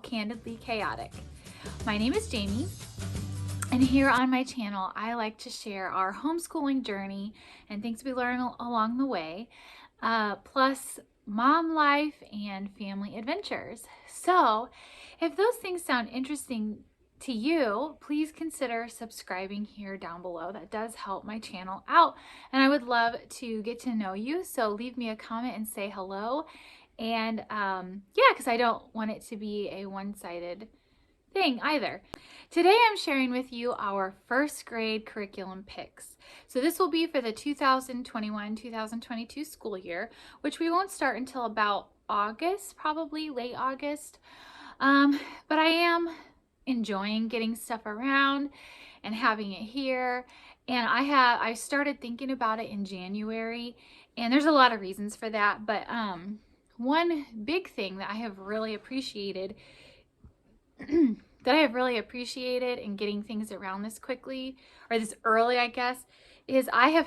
Candidly Chaotic. My name is Jamie, and here on my channel, I like to share our homeschooling journey and things we learn along the way, plus mom life and family adventures. So if those things sound interesting to you, please consider subscribing here down below. That does help my channel out, and I would love to get to know you. So leave me a comment and say hello. And yeah, because I don't want it to be a one-sided thing either. Today I'm sharing with you our first grade curriculum picks. So this will be for the 2021-2022 school year, which we won't start until about August, probably late August. But I am enjoying getting stuff around and having it here. And I started thinking about it in January, and there's a lot of reasons for that. But one big thing that I have really appreciated in getting things around this quickly, or this early, I guess, is I'm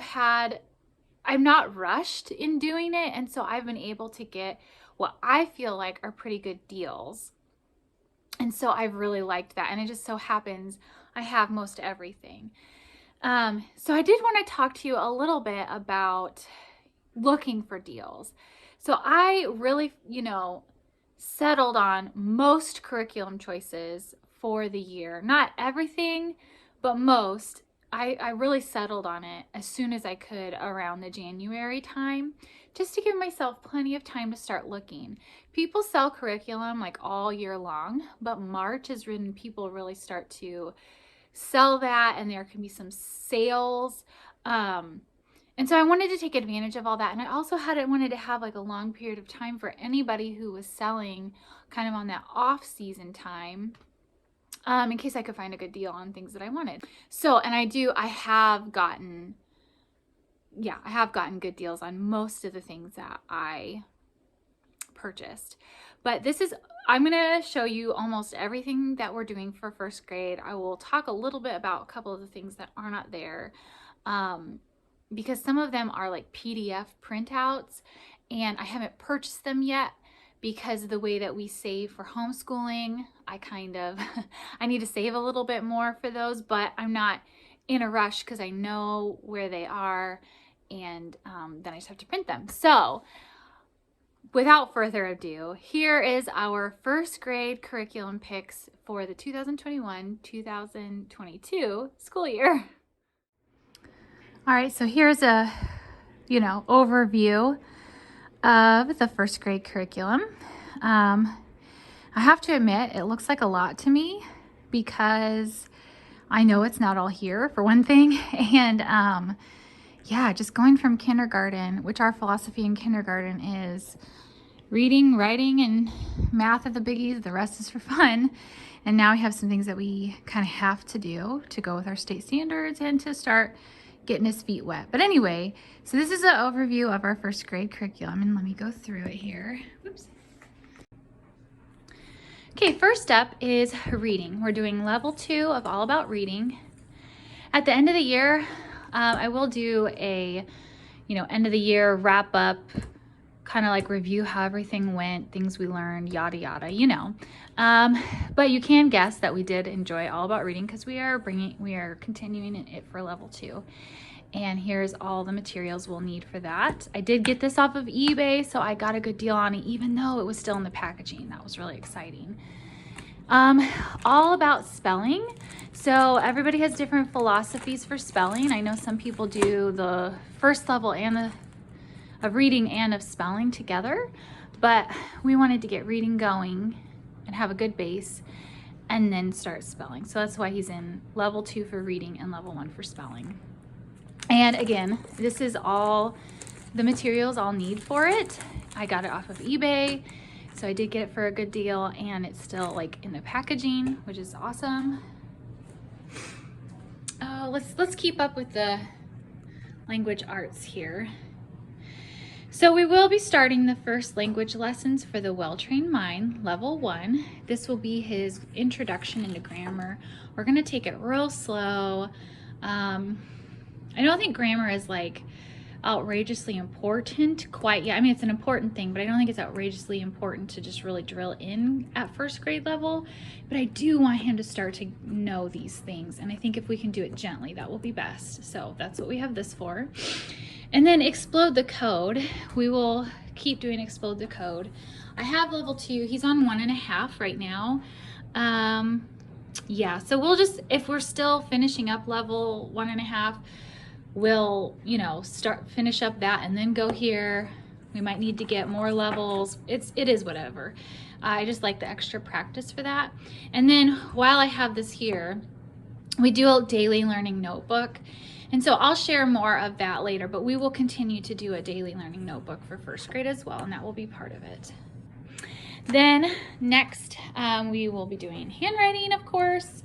not rushed in doing it. And so I've been able to get what I feel like are pretty good deals. And so I've really liked that. And it just so happens I have most everything. So I did want to talk to you a little bit about looking for deals. So I really, settled on most curriculum choices for the year. Not everything, but most. I really settled on it as soon as I could around the January time, just to give myself plenty of time to start looking. People sell curriculum like all year long, but March is when people really start to sell that, and there can be some sales. And so I wanted to take advantage of all that. And I also wanted to have like a long period of time for anybody who was selling kind of on that off season time, in case I could find a good deal on things that I wanted. So, and I have gotten good deals on most of the things that I purchased. But I'm going to show you almost everything that we're doing for first grade. I will talk a little bit about a couple of the things that are not there, because some of them are like PDF printouts, and I haven't purchased them yet because of the way that we save for homeschooling. I need to save a little bit more for those, but I'm not in a rush because I know where they are, and then I just have to print them. So without further ado, here is our first grade curriculum picks for the 2021-2022 school year. All right, so here's a, overview of the first grade curriculum. I have to admit, it looks like a lot to me because I know it's not all here, for one thing. And yeah, just going from kindergarten, which our philosophy in kindergarten is reading, writing, and math are the biggies. The rest is for fun. And now we have some things that we kind of have to do to go with our state standards and to start getting his feet wet. But anyway, so this is an overview of our first grade curriculum, and let me go through it here. Oops. Okay, first up is reading. We're doing level 2 of All About Reading. At the end of the year, I will do a, end of the year wrap up, kind of like review how everything went, things we learned, yada yada, but you can guess that we did enjoy All About Reading because we are continuing it for level 2. And here's all the materials we'll need for that. I did get this off of eBay, so I got a good deal on it, even though it was still in the packaging. That was really exciting. All about spelling. So everybody has different philosophies for spelling. I know some people do the first level and of reading and of spelling together, but we wanted to get reading going and have a good base and then start spelling. So that's why he's in level 2 for reading and level 1 for spelling. And again, this is all the materials I'll need for it. I got it off of eBay, so I did get it for a good deal, and it's still like in the packaging, which is awesome. Let's keep up with the language arts here. So we will be starting the first language lessons for the Well-Trained Mind, level 1. This will be his introduction into grammar. We're gonna take it real slow. I don't think grammar is like outrageously important quite yet. I mean, it's an important thing, but I don't think it's outrageously important to just really drill in at first grade level. But I do want him to start to know these things. And I think if we can do it gently, that will be best. So that's what we have this for. And then Explode the Code. We will keep doing Explode the Code. I have level 2. He's on 1.5 right now. Yeah, so we'll just, if we're still finishing up level 1.5, we'll, you know, finish up that and then go here. We might need to get more levels. It is whatever. I just like the extra practice for that. And then while I have this here, we do a daily learning notebook. And so I'll share more of that later, but we will continue to do a daily learning notebook for first grade as well, and that will be part of it. Then next, we will be doing handwriting, of course.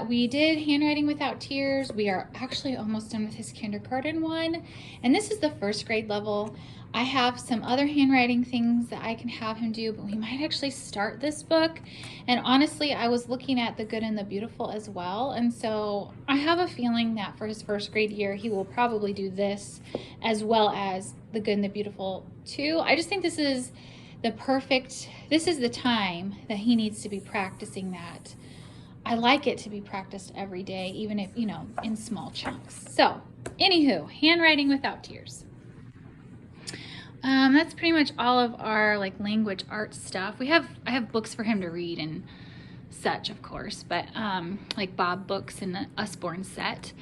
We did handwriting without tears. We are actually almost done with his kindergarten one, and this is the first grade level. I have some other handwriting things that I can have him do, but we might actually start this book. And honestly, I was looking at The Good and the Beautiful as well, and so I have a feeling that for his first grade year, he will probably do this as well as The Good and the Beautiful too. I just think this is the time that he needs to be practicing that. I like it to be practiced every day, even if, you know, in small chunks. So, anywho, handwriting without tears. That's pretty much all of our like language arts stuff. I have books for him to read and such, of course, but like Bob books and the Usborne set.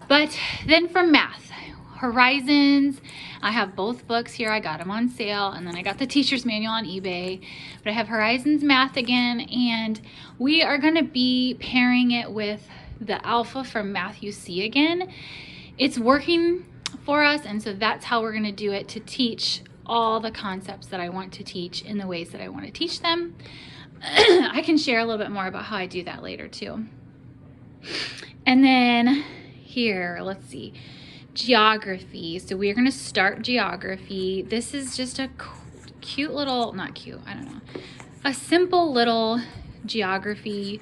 But then from math, Horizons, I have both books here. I got them on sale, and then I got the teacher's manual on eBay. But I have Horizons Math again, and we are going to be pairing it with the Alpha from Math-U-See again. It's working for us, and so that's how we're going to do it to teach all the concepts that I want to teach in the ways that I want to teach them. I can share a little bit more about how I do that later too. And then here, let's see. Geography. So we're going to start geography. This is just a cute little, not cute, I don't know, a simple little geography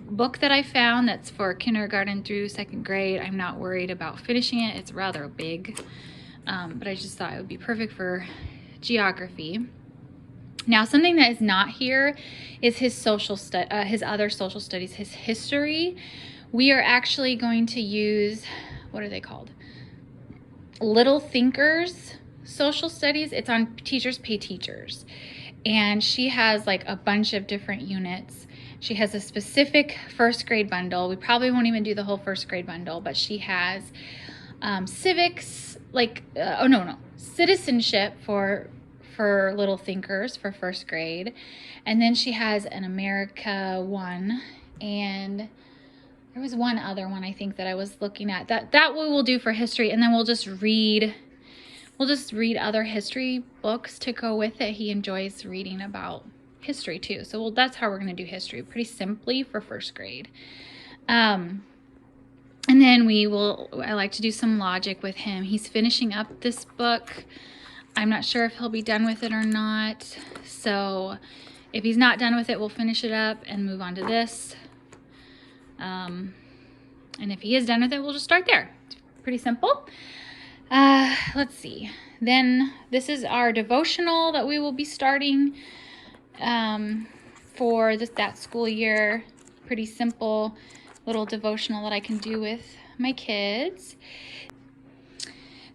book that I found that's for kindergarten through 2nd grade. I'm not worried about finishing it. It's rather big, but I just thought it would be perfect for geography. Now, something that is not here is his other social studies, his history. We are actually going to use, what are they called? Little Thinkers Social Studies. It's on Teachers Pay Teachers. And she has like a bunch of different units. She has a specific first grade bundle. We probably won't even do the whole first grade bundle, but she has civics, like, citizenship for Little Thinkers for first grade. And then she has an America one, and there was one other one I think that I was looking at. That we will do for history, and then we'll just read other history books to go with it. He enjoys reading about history too. So that's how we're going to do history, pretty simply for first grade. And then I like to do some logic with him. He's finishing up this book. I'm not sure if he'll be done with it or not. So if he's not done with it, we'll finish it up and move on to this. And if he is done with it, we'll just start there. It's pretty simple. Let's see. Then this is our devotional that we will be starting for that school year. Pretty simple little devotional that I can do with my kids.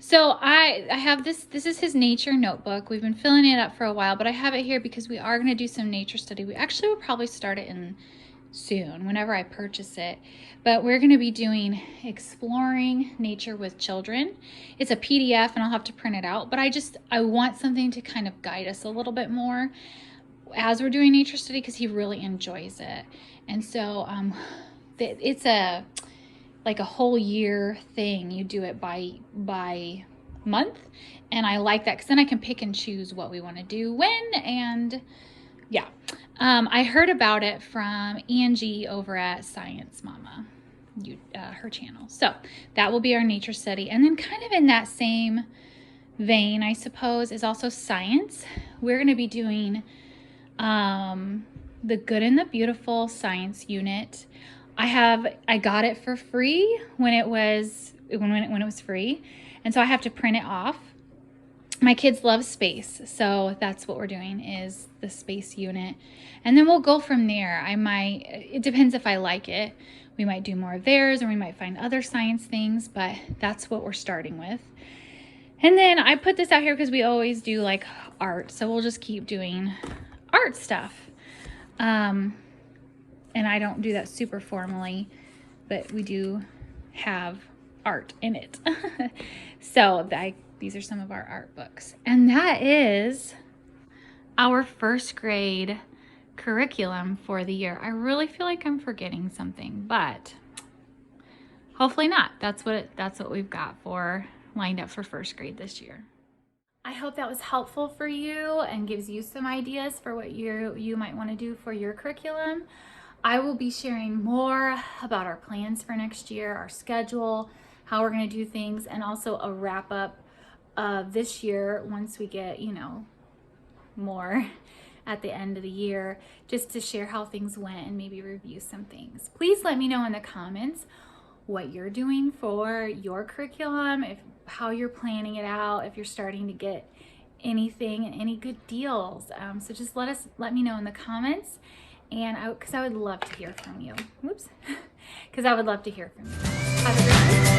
So I have this is his nature notebook. We've been filling it up for a while, but I have it here because we are going to do some nature study. We actually will probably start it soon, whenever I purchase it. But we're going to be doing Exploring Nature with Children. It's a PDF, and I'll have to print it out, but I want something to kind of guide us a little bit more as we're doing nature study, because he really enjoys it. And so it's like a whole year thing. You do it by month, and I like that because then I can pick and choose what we want to do when. And yeah, I heard about it from Angie over at Science Mama, her channel. So that will be our nature study. And then kind of in that same vein, I suppose, is also science. We're going to be doing the Good and the Beautiful science unit. I got it for free when it was when it was free. And so I have to print it off. My kids love space, so that's what we're doing, is the space unit. And then we'll go from there. It depends if I like it. We might do more of theirs, or we might find other science things, but that's what we're starting with. And then I put this out here because we always do like art, so we'll just keep doing art stuff. And I don't do that super formally, but we do have art in it. So these are some of our art books. And that is our first grade curriculum for the year. I really feel like I'm forgetting something, but hopefully not. That's what we've got lined up for first grade this year. I hope that was helpful for you and gives you some ideas for what you might want to do for your curriculum. I will be sharing more about our plans for next year, our schedule, how we're going to do things, and also a wrap up of this year once we get, more at the end of the year, just to share how things went and maybe review some things. Please let me know in the comments what you're doing for your curriculum, how you're planning it out, if you're starting to get anything and any good deals. So just let me know in the comments, and because I would love to hear from you. Whoops, because I would love to hear from you. Have a great day.